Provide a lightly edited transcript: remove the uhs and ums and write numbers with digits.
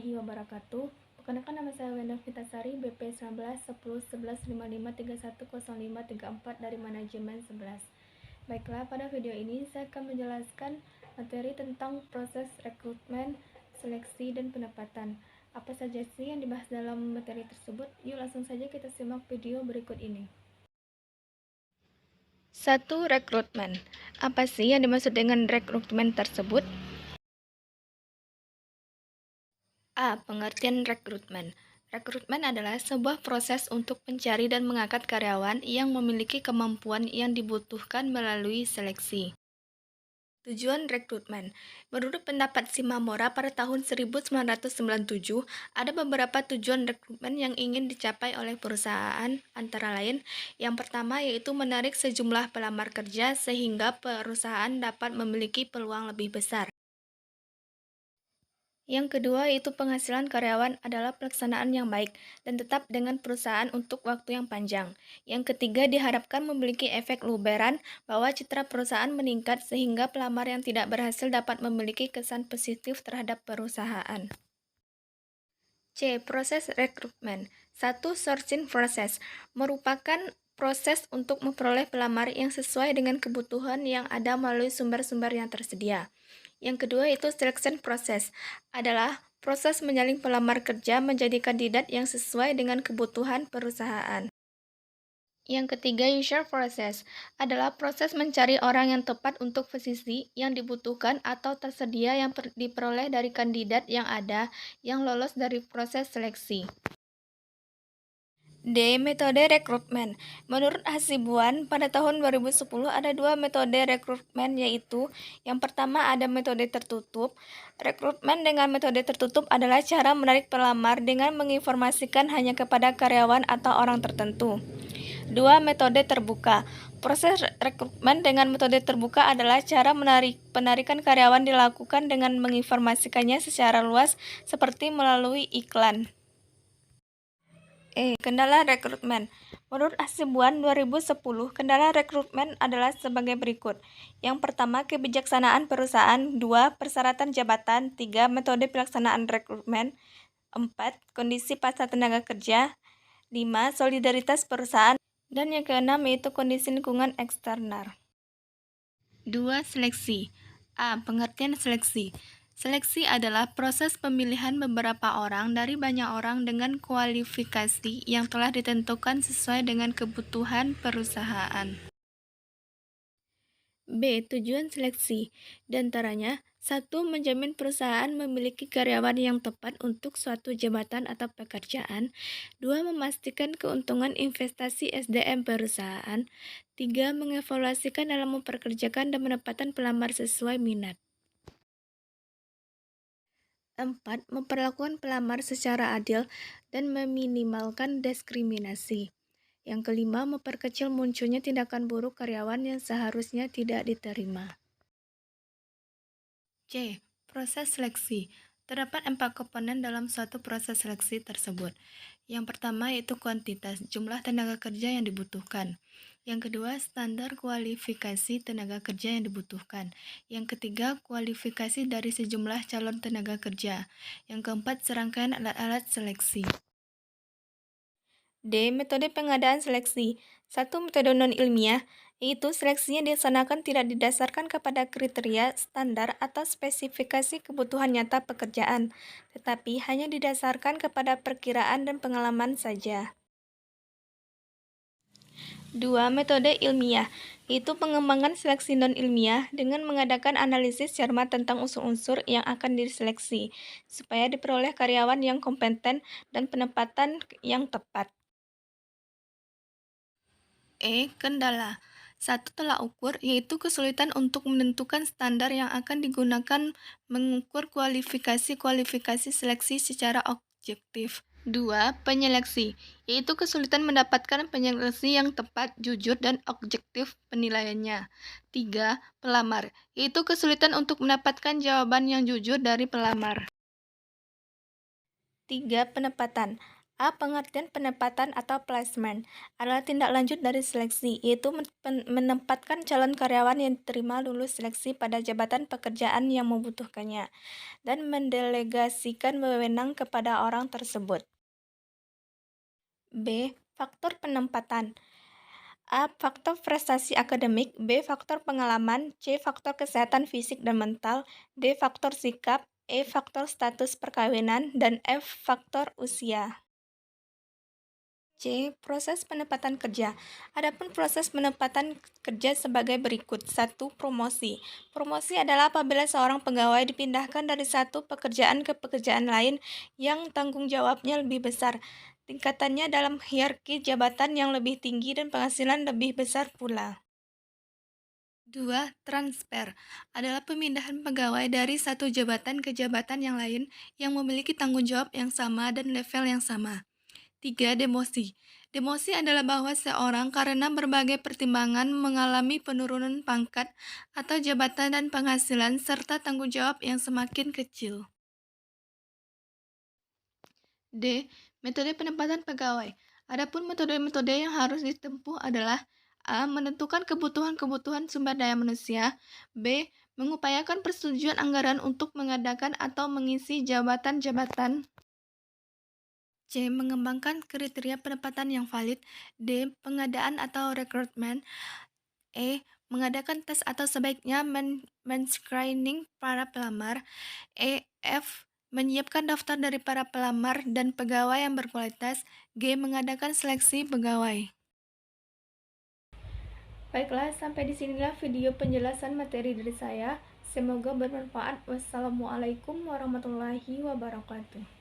warahmatullahi wabarakatuh. Perkenalkan, nama saya Wenda Vitasari, BP 19 10 11 55 310534 dari manajemen 11. Baiklah, pada video ini saya akan menjelaskan materi tentang proses rekrutmen, seleksi, dan penempatan. Apa saja sih yang dibahas dalam materi tersebut? Yuk langsung saja kita simak video berikut ini. 1. Rekrutmen. Apa sih yang dimaksud dengan rekrutmen tersebut? A. Pengertian rekrutmen. Rekrutmen adalah sebuah proses untuk mencari dan mengangkat karyawan yang memiliki kemampuan yang dibutuhkan melalui seleksi. Tujuan rekrutmen. Menurut pendapat Shimamura pada tahun 1997, ada beberapa tujuan rekrutmen yang ingin dicapai oleh perusahaan, antara lain, yang pertama yaitu menarik sejumlah pelamar kerja sehingga perusahaan dapat memiliki peluang lebih besar. Yang kedua yaitu penghasilan karyawan adalah pelaksanaan yang baik dan tetap dengan perusahaan untuk waktu yang panjang. Yang ketiga diharapkan memiliki efek luberan bahwa citra perusahaan meningkat sehingga pelamar yang tidak berhasil dapat memiliki kesan positif terhadap perusahaan. C. Proses rekrutmen. 1. Sourcing process merupakan proses untuk memperoleh pelamar yang sesuai dengan kebutuhan yang ada melalui sumber-sumber yang tersedia. Yang kedua yaitu selection process, adalah proses menyaring pelamar kerja menjadi kandidat yang sesuai dengan kebutuhan perusahaan. Yang ketiga, user process, adalah proses mencari orang yang tepat untuk posisi yang dibutuhkan atau tersedia yang diperoleh dari kandidat yang ada yang lolos dari proses seleksi. D. Metode rekrutmen. Menurut Hasibuan, pada tahun 2010 ada dua metode rekrutmen, yaitu yang pertama ada metode tertutup. Rekrutmen dengan metode tertutup adalah cara menarik pelamar dengan menginformasikan hanya kepada karyawan atau orang tertentu. 2. Metode terbuka. Proses rekrutmen dengan metode terbuka adalah cara penarikan karyawan dilakukan dengan menginformasikannya secara luas seperti melalui iklan. Kendala rekrutmen. Menurut Hasibuan 2010, kendala rekrutmen adalah sebagai berikut. Yang pertama, kebijaksanaan perusahaan. 2. Persyaratan jabatan. 3. Metode pelaksanaan rekrutmen. 4. Kondisi pasar tenaga kerja. 5. Solidaritas perusahaan. Dan yang keenam yaitu kondisi lingkungan eksternal. 2. Seleksi. A. Pengertian seleksi. Seleksi adalah proses pemilihan beberapa orang dari banyak orang dengan kualifikasi yang telah ditentukan sesuai dengan kebutuhan perusahaan. B. Tujuan seleksi. Di antaranya, 1. Menjamin perusahaan memiliki karyawan yang tepat untuk suatu jabatan atau pekerjaan. 2. Memastikan keuntungan investasi SDM perusahaan. 3. Mengevaluasikan dalam memperkerjakan dan penempatan pelamar sesuai minat. 4. Memperlakukan pelamar secara adil dan meminimalkan diskriminasi. Yang kelima, memperkecil munculnya tindakan buruk karyawan yang seharusnya tidak diterima. C. Proses seleksi. Terdapat 4 komponen dalam suatu proses seleksi tersebut. Yang pertama yaitu kuantitas, jumlah tenaga kerja yang dibutuhkan. Yang kedua, standar kualifikasi tenaga kerja yang dibutuhkan. Yang ketiga, kualifikasi dari sejumlah calon tenaga kerja. Yang keempat, serangkaian alat-alat seleksi. D. Metode pengadaan seleksi. 1. Metode non-ilmiah, yaitu seleksinya dilaksanakan tidak didasarkan kepada kriteria, standar, atau spesifikasi kebutuhan nyata pekerjaan, tetapi hanya didasarkan kepada perkiraan dan pengalaman saja. 2. Metode ilmiah, yaitu pengembangan seleksi non-ilmiah dengan mengadakan analisis cermat tentang unsur-unsur yang akan diseleksi, supaya diperoleh karyawan yang kompeten dan penempatan yang tepat. Kendala. 1. Tolak ukur, yaitu kesulitan untuk menentukan standar yang akan digunakan mengukur kualifikasi seleksi secara objektif. 2. Penyeleksi, yaitu kesulitan mendapatkan penyeleksi yang tepat, jujur, dan objektif penilaiannya. 3. Pelamar, yaitu kesulitan untuk mendapatkan jawaban yang jujur dari pelamar. 3. Penempatan, A. Pengertian penempatan atau placement adalah tindak lanjut dari seleksi, yaitu menempatkan calon karyawan yang diterima lulus seleksi pada jabatan pekerjaan yang membutuhkannya, dan mendelegasikan wewenang kepada orang tersebut. B. Faktor penempatan. A. Faktor prestasi akademik. B. Faktor pengalaman. C. Faktor kesehatan fisik dan mental. D. Faktor sikap. E. Faktor status perkawinan. Dan F. Faktor usia. C. Proses penempatan kerja. Adapun proses penempatan kerja sebagai berikut. 1. Promosi. Promosi adalah apabila seorang pegawai dipindahkan dari satu pekerjaan ke pekerjaan lain yang tanggung jawabnya lebih besar, tingkatannya dalam hierarki jabatan yang lebih tinggi dan penghasilan lebih besar pula. 2. Transfer adalah pemindahan pegawai dari satu jabatan ke jabatan yang lain yang memiliki tanggung jawab yang sama dan level yang sama. 3. Demosi. Demosi adalah bahwa seorang karena berbagai pertimbangan mengalami penurunan pangkat atau jabatan dan penghasilan serta tanggung jawab yang semakin kecil. D. Metode penempatan pegawai. Adapun metode-metode yang harus ditempuh adalah A. Menentukan kebutuhan-kebutuhan sumber daya manusia. B. Mengupayakan persetujuan anggaran untuk mengadakan atau mengisi jabatan-jabatan. C. Mengembangkan kriteria penempatan yang valid. D. Pengadaan atau rekrutmen. E. Mengadakan tes atau sebaiknya men-screening para pelamar. E. F. Menyiapkan daftar dari para pelamar dan pegawai yang berkualitas. G. Mengadakan seleksi pegawai. Baiklah, sampai disinilah video penjelasan materi dari saya. Semoga bermanfaat. Wassalamualaikum warahmatullahi wabarakatuh.